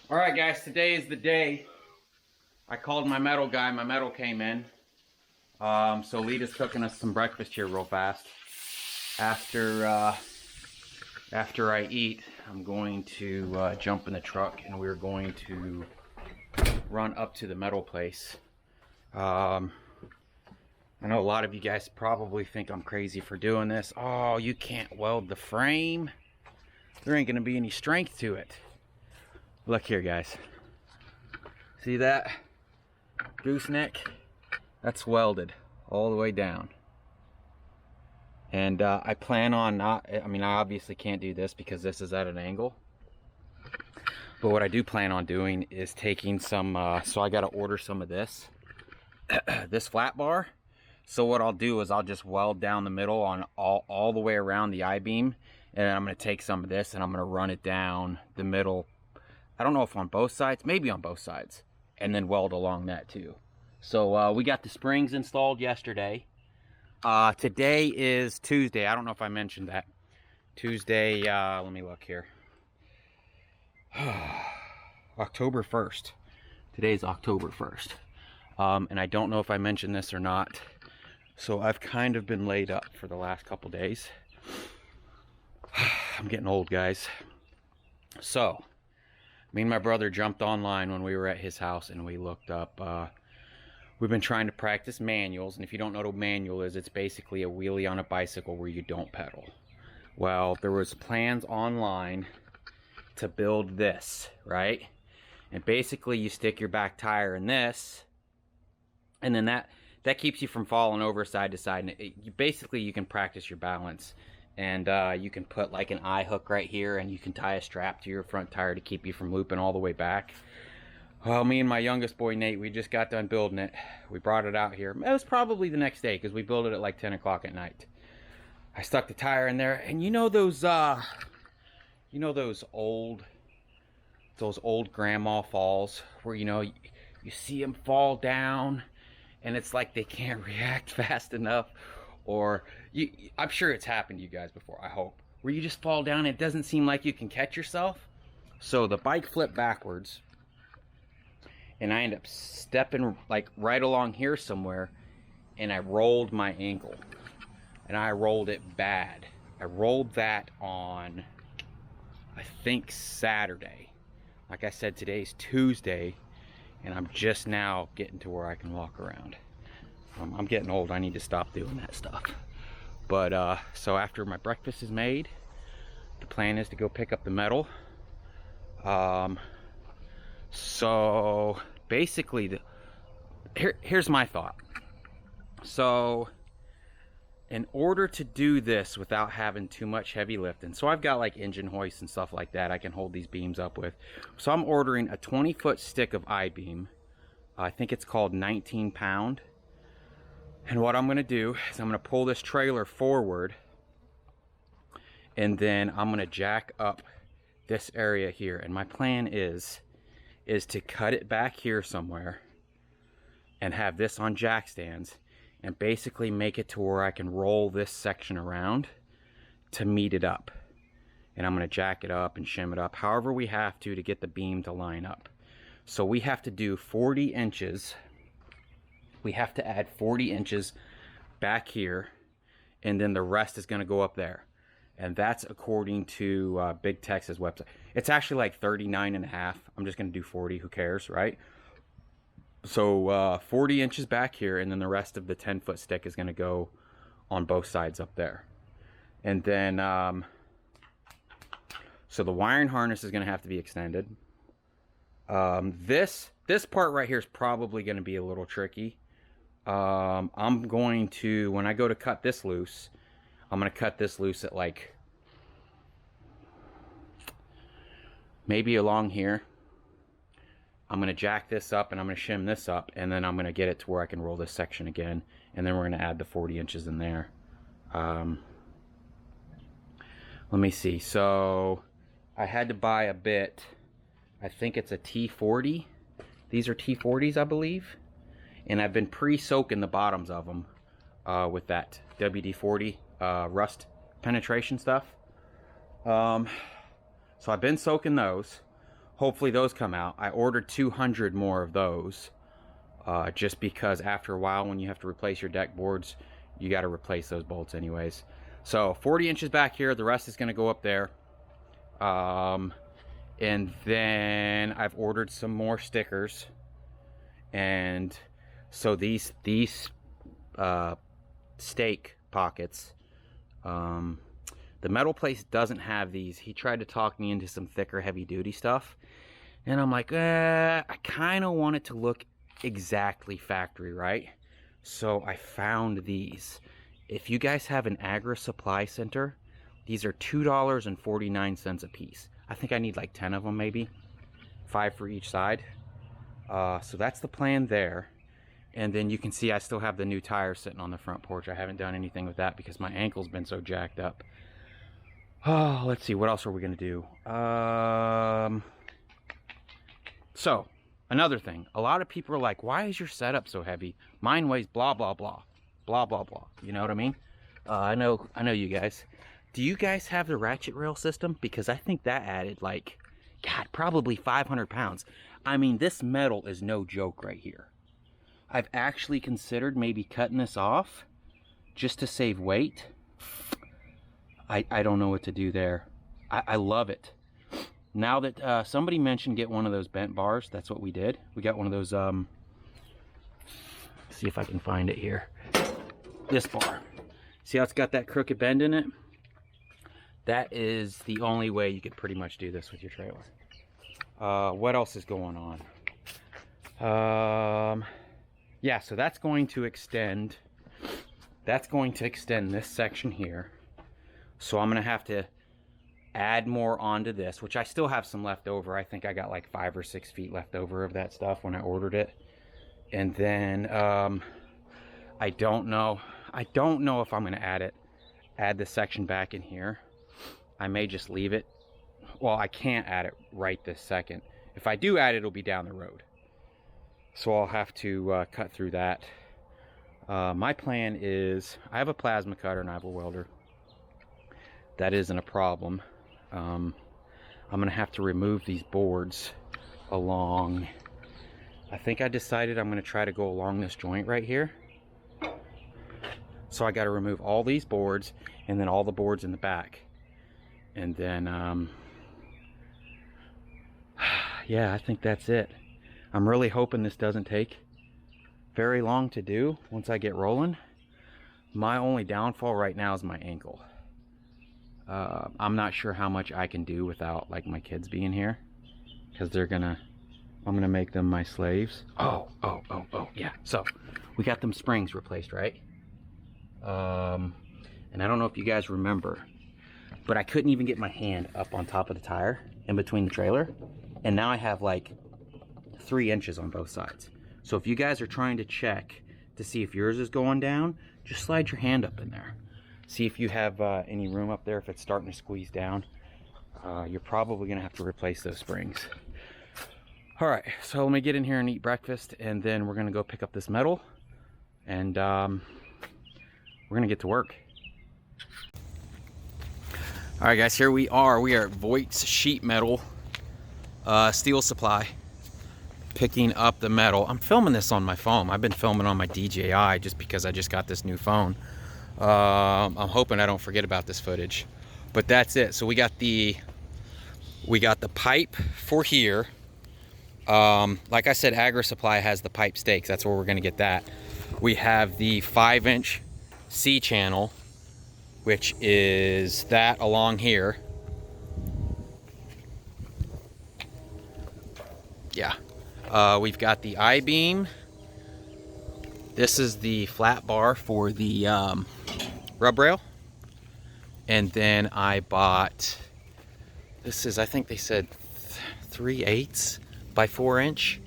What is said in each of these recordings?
All right, guys, today is the day. I called my metal guy. My metal came in. So Lita's cooking us some breakfast here real fast. After I eat, I'm going to jump in the truck and we're going to run up to the metal place. I know a lot of you guys probably think I'm crazy for doing this. Oh, you can't weld the frame. There ain't gonna be any strength to it. Look here, guys. See that gooseneck? That's welded all the way down. And I plan on not, I obviously can't do this because this is at an angle. But what I do plan on doing is taking some, so I gotta order some of this, this flat bar. So what I'll do is I'll just weld down the middle on all the way around the I-beam. And I'm gonna take some of this and I'm gonna run it down the middle. I don't know if on both sides, maybe on both sides. And then weld along that too. So we got the springs installed yesterday. Today is Tuesday. I don't know if I mentioned that. Tuesday, let me look here. October 1st. Today's October 1st. And I don't know if I mentioned this or not. So I've kind of been laid up for the last couple days. I'm getting old, guys. So, me and my brother jumped online when we were at his house and we looked up, we've been trying to practice manuals. And if you don't know what a manual is, it's basically a wheelie on a bicycle where you don't pedal. Well, there was plans online to build this, right? And basically you stick your back tire in this, and then that keeps you from falling over side to side. And basically you can practice your balance. And you can put like an eye hook right here and you can tie a strap to your front tire to keep you from looping all the way back. Well, me and my youngest boy Nate, we just got done building it. We brought it out here. It was probably the next day because we built it at like 10 o'clock at night. I stuck the tire in there, and you know those old grandma falls where you see them fall down and it's like they can't react fast enough. Or I'm sure it's happened to you guys before, I hope, where you just fall down and it doesn't seem like you can catch yourself. So the bike flipped backwards and I end up stepping like right along here somewhere, and I rolled my ankle, and I rolled it bad. I rolled that on, I think, Saturday. Like I said, today's Tuesday and I'm just now getting to where I can walk around. I'm getting old. I need to stop doing that stuff. But so after my breakfast is made, the plan is to go pick up the metal. So basically, here's my thought. So in order to do this without having too much heavy lifting, so I've got like engine hoists and stuff like that I can hold these beams up with. So I'm ordering a 20-foot stick of I-beam. I think it's called 19 pound. And what I'm going to do is I'm going to pull this trailer forward, and then I'm going to jack up this area here. And my plan is to cut it back here somewhere and have this on jack stands and basically make it to where I can roll this section around to meet it up. And I'm going to jack it up and shim it up however we have to get the beam to line up. So we have to do 40 inches. We have to add 40 inches back here, and then the rest is going to go up there. And that's according to Big Tex's website. It's actually like 39 and a half. I'm just going to do 40. Who cares, right? So 40 inches back here, and then the rest of the 10-foot stick is going to go on both sides up there. And then, so the wiring harness is going to have to be extended. This part right here is probably going to be a little tricky. I'm going to, when I go to cut this loose, I'm going to cut this loose at like maybe along here. I'm going to jack this up and I'm going to shim this up, and then I'm going to get it to where I can roll this section again, and then we're going to add the 40 inches in there. Let me see. So I had to buy a bit. I think it's a T40. These are T40s, I believe. And I've been pre-soaking the bottoms of them with that WD-40 rust penetration stuff. So I've been soaking those. hopefully those come out. I ordered 200 more of those, just because after a while when you have to replace your deck boards, you got to replace those bolts anyways. So 40 inches back here, the rest is going to go up there. And then I've ordered some more stickers. And so these stake pockets, the metal place doesn't have these. He tried to talk me into some thicker heavy duty stuff, and I'm like, I kind of want it to look exactly factory, right? So I found these. If you guys have an Agri Supply Center, these are $2.49 a piece. I think I need like 10 of them, maybe 5 for each side. So that's the plan there. And then you can see I still have the new tires sitting on the front porch. I haven't done anything with that because my ankle's been so jacked up. Oh, let's see, what else are we gonna do? So another thing, a lot of people are like, why is your setup so heavy? Mine weighs blah blah blah blah blah blah. You know what I mean? I know you guys. Do you guys have the ratchet rail system? Because I think that added like, God, probably 500 pounds. I mean, this metal is no joke right here. I've actually considered maybe cutting this off just to save weight. I don't know what to do there. I love it. Now that somebody mentioned get one of those bent bars, that's what we did. We got one of those, see if I can find it here. This bar. See how it's got that crooked bend in it? That is the only way you could pretty much do this with your trailer. What else is going on? Yeah, so that's going to extend. That's going to extend this section here. So I'm gonna have to add more onto this, which I still have some left over. I think I got like 5 or 6 feet left over of that stuff when I ordered it. And then I don't know if I'm gonna add this section back in here. I may just leave it. Well, I can't add it right this second. If I do add it, it'll be down the road. So I'll have to cut through that. My plan is, I have a plasma cutter and I have a welder. That isn't a problem. I'm gonna have to remove these boards along. I think I decided I'm gonna try to go along this joint right here. So I got to remove all these boards and then all the boards in the back. And then, yeah, I think that's it. I'm really hoping this doesn't take very long to do once I get rolling. My only downfall right now is my ankle. I'm not sure how much I can do without like my kids being here, because I'm gonna make them my slaves. Oh, yeah. So we got them springs replaced, right? And I don't know if you guys remember, but I couldn't even get my hand up on top of the tire in between the trailer. And now I have like 3 inches on both sides. So if you guys are trying to check to see if yours is going down, just slide your hand up in there. See if you have any room up there. If it's starting to squeeze down, you're probably gonna have to replace those springs. All right, so let me get in here and eat breakfast, and then we're gonna go pick up this metal, and we're gonna get to work. All right, guys, here we are. We are at Voigt's Sheet Metal Steel Supply, picking up the metal. I'm filming this on my phone. I've been filming on my DJI just because I just got this new phone. I'm hoping I don't forget about this footage, but that's it. So we got the pipe for here. Like I said, Agri Supply has the pipe stakes. That's where we're gonna get that. We have the 5-inch C channel, which is that along here. Yeah. We've got the I-beam. This is the flat bar for the rub rail. And then I bought, this is, I think they said 3/8 by 4-inch.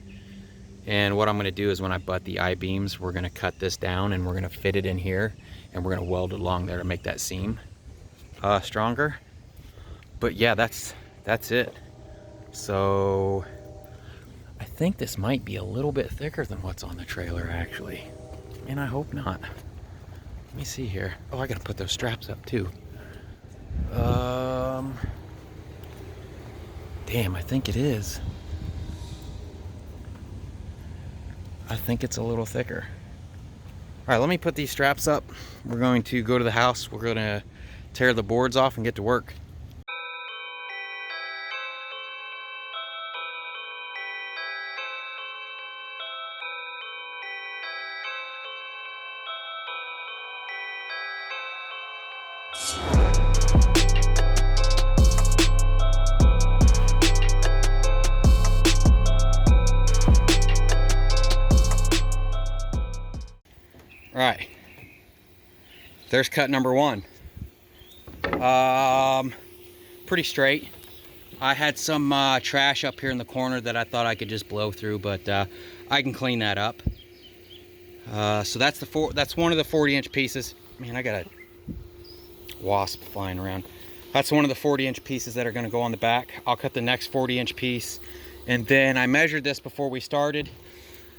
And what I'm gonna do is when I butt the I-beams, we're gonna cut this down and we're gonna fit it in here, and we're gonna weld it along there to make that seam stronger. But yeah, that's it. So I think this might be a little bit thicker than what's on the trailer, actually. And I hope not. Let me see here. Oh, I gotta put those straps up too. Damn, I think it is. I think it's a little thicker. All right, let me put these straps up. We're going to go to the house. We're gonna tear the boards off and get to work. All right, there's cut number one. Pretty straight. I had some trash up here in the corner that I thought I could just blow through, but I can clean that up. So that's one of the 40-inch pieces. Man, I got a wasp flying around. That's one of the 40-inch pieces that are going to go on the back. I'll cut the next 40-inch piece, and then I measured this before we started,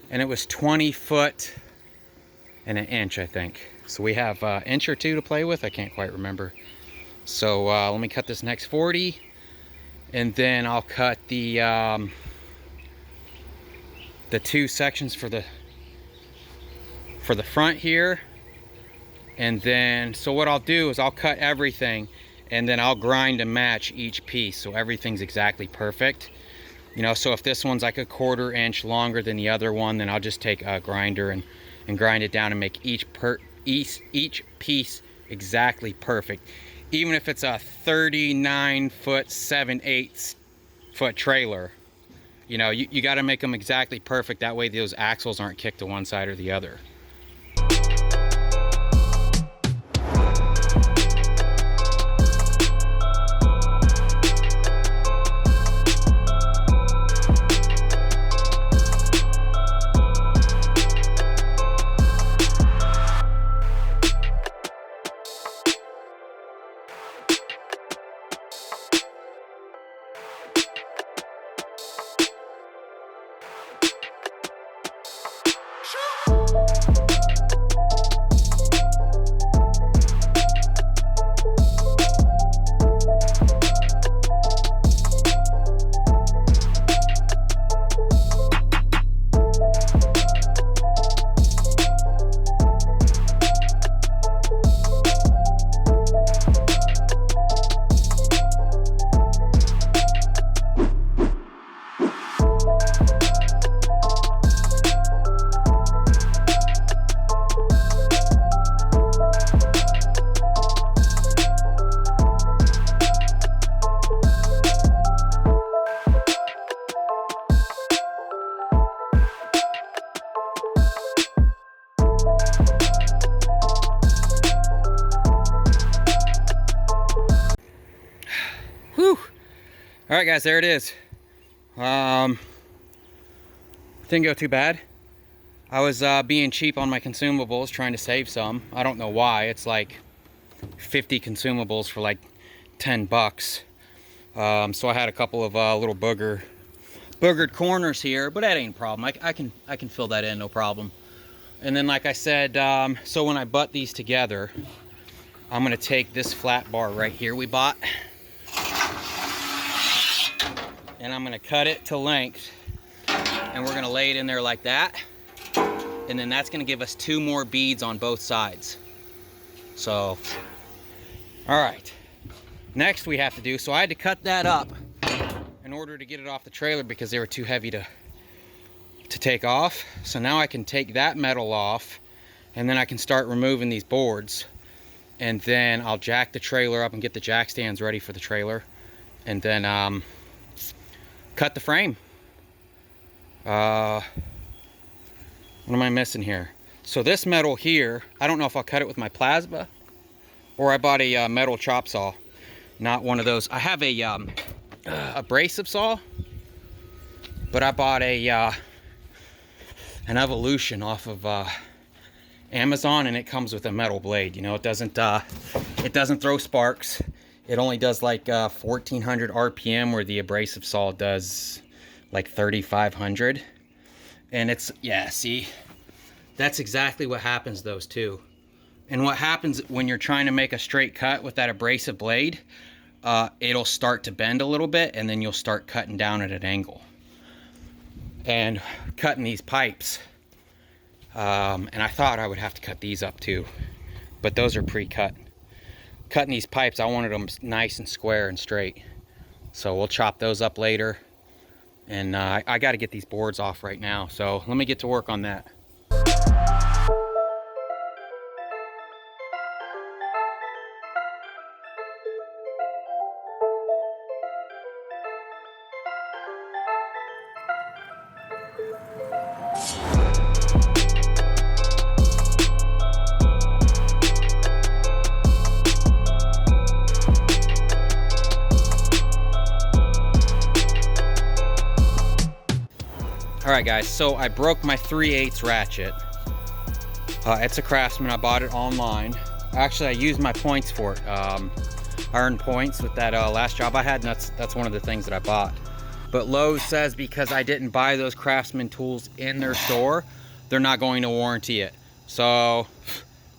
and it was 20 foot and an inch, I think. So we have an inch or two to play with. I can't quite remember. So let me cut this next 40, and then I'll cut the two sections for the front here. And then, so what I'll do is I'll cut everything, and then I'll grind and match each piece so everything's exactly perfect. You know, so if this one's like a 1/4 inch longer than the other one, then I'll just take a grinder and grind it down and make each piece exactly perfect. Even if it's a 39 foot 7/8 foot trailer, you know, you got to make them exactly perfect. That way those axles aren't kicked to one side or the other. Whew. All right, guys, there it is. Didn't go too bad. I was being cheap on my consumables, trying to save some. I don't know why. It's like 50 consumables for like 10 bucks. So I had a couple of little boogered corners here, but that ain't a problem. I can fill that in, no problem. And then, like I said, so when I butt these together, I'm gonna take this flat bar right here we bought, and I'm gonna cut it to length, and we're gonna lay it in there like that, and then that's gonna give us 2 more beads on both sides. So, all right, next we have to do, so I had to cut that up in order to get it off the trailer because they were too heavy to take off. So now I can take that metal off, and then I can start removing these boards, and then I'll jack the trailer up and get the jack stands ready for the trailer, and then cut the frame. What am I missing here? So this metal here, I don't know if I'll cut it with my plasma, or I bought a metal chop saw, not one of those. I have a abrasive saw, but I bought an Evolution off of Amazon, and it comes with a metal blade. You know, it doesn't throw sparks. It only does like 1400 RPM, where the abrasive saw does like 3500. And it's, yeah, see, that's exactly what happens, those two. And what happens when you're trying to make a straight cut with that abrasive blade, it'll start to bend a little bit, and then you'll start cutting down at an angle. And cutting these pipes, and I thought I would have to cut these up too, but those are pre-cut. Cutting these pipes, I wanted them nice and square and straight. So we'll chop those up later. And I got to get these boards off right now. So let me get to work on that. Alright guys, so I broke my 3/8 ratchet. It's a Craftsman, I bought it online. Actually, I used my points for it. I earned points with that last job I had, and that's one of the things that I bought. But Lowe's says because I didn't buy those Craftsman tools in their store, they're not going to warranty it. So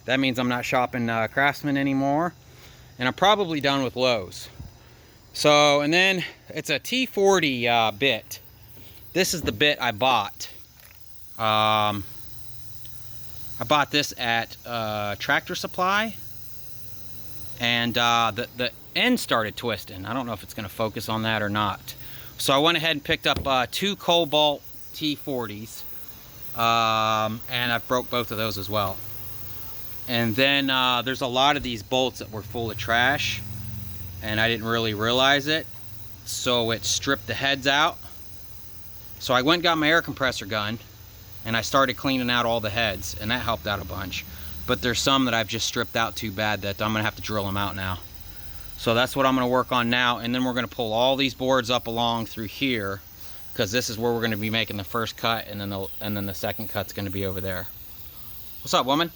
that means I'm not shopping Craftsman anymore, and I'm probably done with Lowe's. So, and then it's a T40 bit. This is the bit I bought. I bought this at Tractor Supply, and the end started twisting. I don't know if it's going to focus on that or not. So I went ahead and picked up 2 Cobalt T40s, and I've broke both of those as well. And then there's a lot of these bolts that were full of trash, and I didn't really realize it, so it stripped the heads out. So I went and got my air compressor gun, and I started cleaning out all the heads, and that helped out a bunch. But there's some that I've just stripped out too bad that I'm gonna have to drill them out now. So that's what I'm gonna work on now, and then we're gonna pull all these boards up along through here, because this is where we're gonna be making the first cut, and then the second cut's gonna be over there. What's up, woman?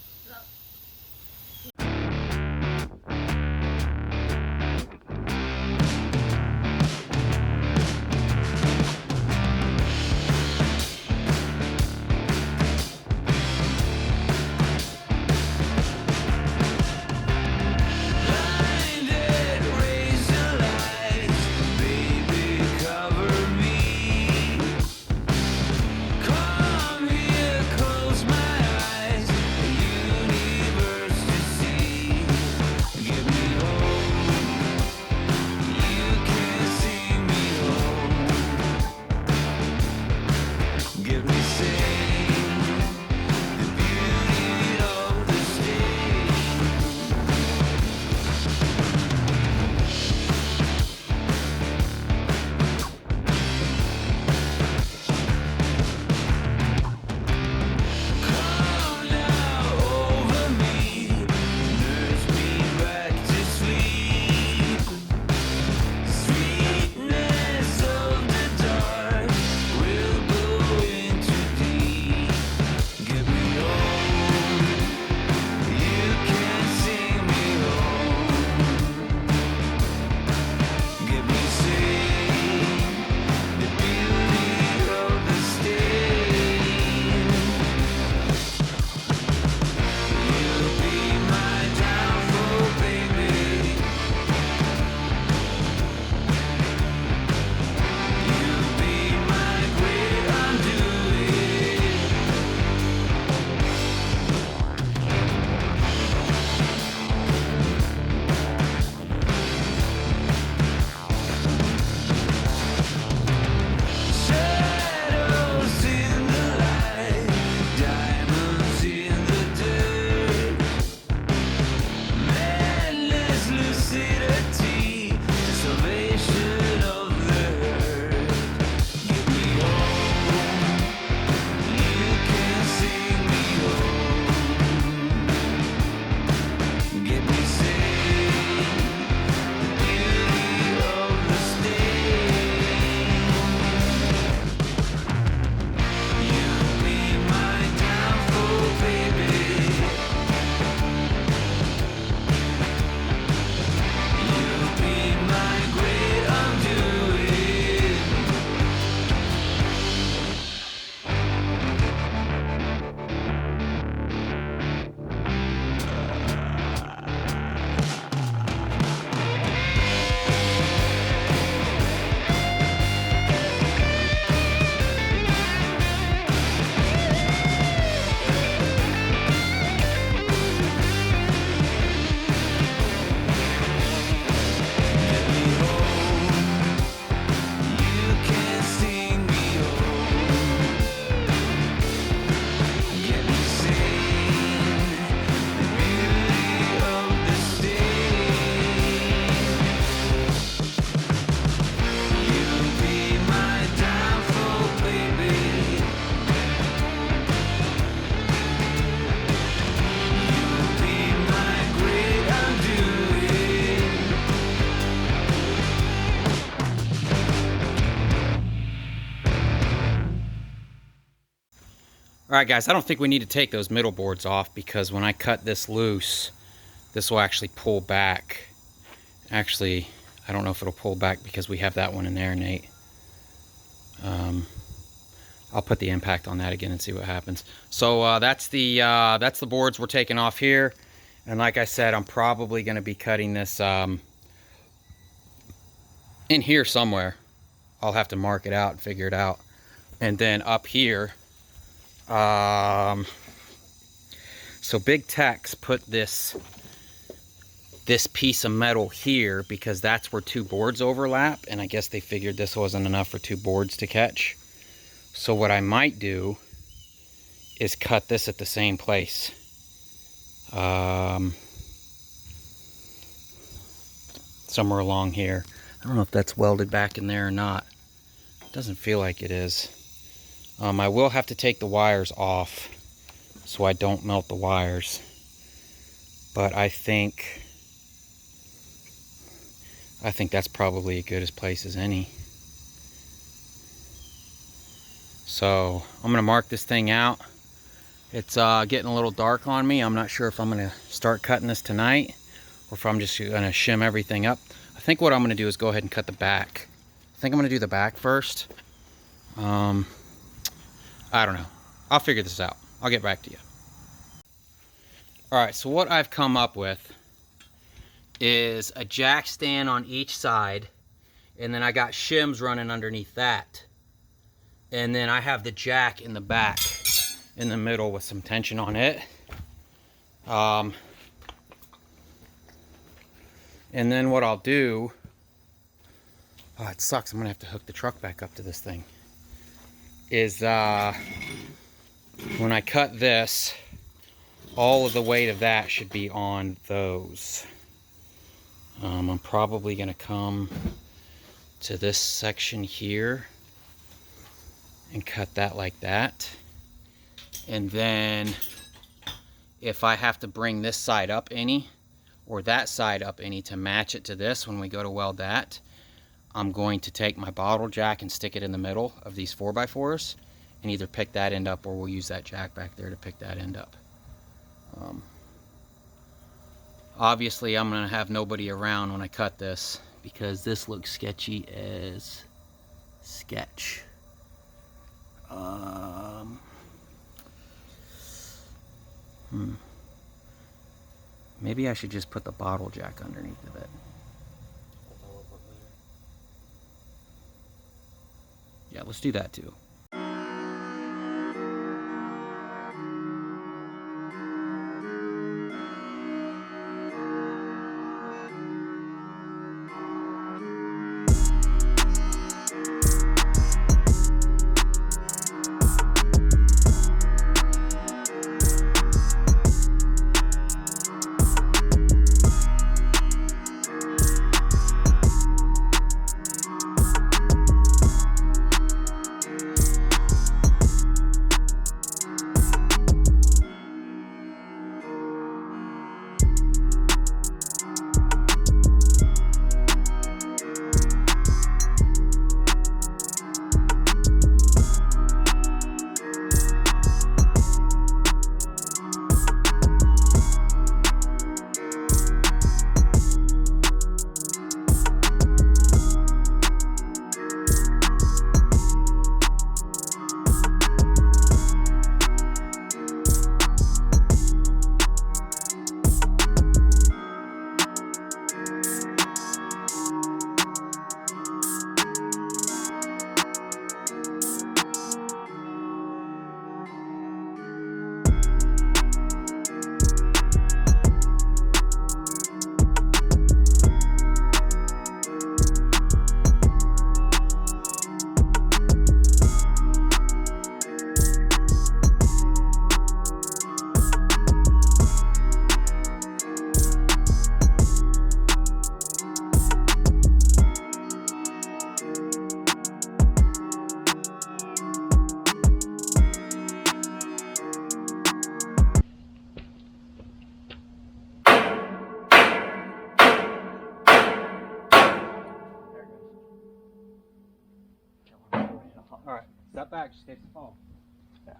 Alright guys, I don't think we need to take those middle boards off, because when I cut this loose, this will actually pull back. Actually, I don't know if it'll pull back because we have that one in there, Nate. I'll put the impact on that again and see what happens. So that's the boards we're taking off here. And like I said, I'm probably going to be cutting this in here somewhere. I'll have to mark it out and figure it out. And then up here, so Big Tex put this piece of metal here because that's where two boards overlap, and I guess they figured this wasn't enough for two boards to catch. So what I might do is cut this at the same place. Somewhere along here. I don't know if that's welded back in there or not. It doesn't feel like it is. I will have to take the wires off so I don't melt the wires. But I think that's probably as good a place as any. So I'm gonna mark this thing out. It's getting a little dark on me. I'm not sure if I'm gonna start cutting this tonight or if I'm just gonna shim everything up. I think what I'm gonna do is go ahead and cut the back. I think I'm gonna do the back first. I don't know. I'll figure this out. I'll get back to you. Alright, so what I've come up with is a jack stand on each side, and then I got shims running underneath that. And then I have the jack in the back, in the middle with some tension on it. And then what I'll do, oh, it sucks, I'm gonna have to hook the truck back up to this thing, is when I cut this, all of the weight of that should be on those. I'm probably gonna come to this section here and cut that like that. And then if I have to bring this side up any, or that side up any to match it to this when we go to weld that, I'm going to take my bottle jack and stick it in the middle of these 4x4s and either pick that end up, or we'll use that jack back there to pick that end up. Obviously I'm gonna have nobody around when I cut this because this looks sketchy as sketch. Maybe I should just put the bottle jack underneath of it. Yeah, let's do that too. Alright, step back, just in case it falls. Yeah.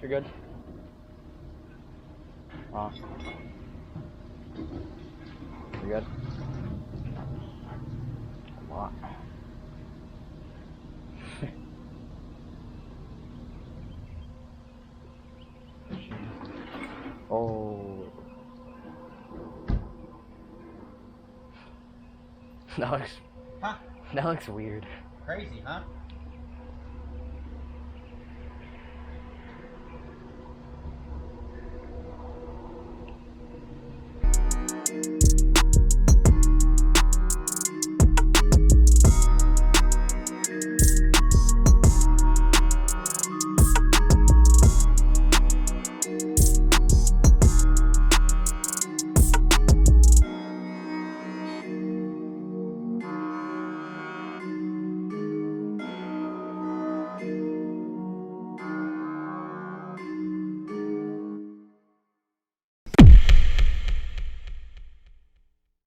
You're good? Awesome. You're good? A lot. Oh. That looks... Huh? That looks weird. Crazy, huh?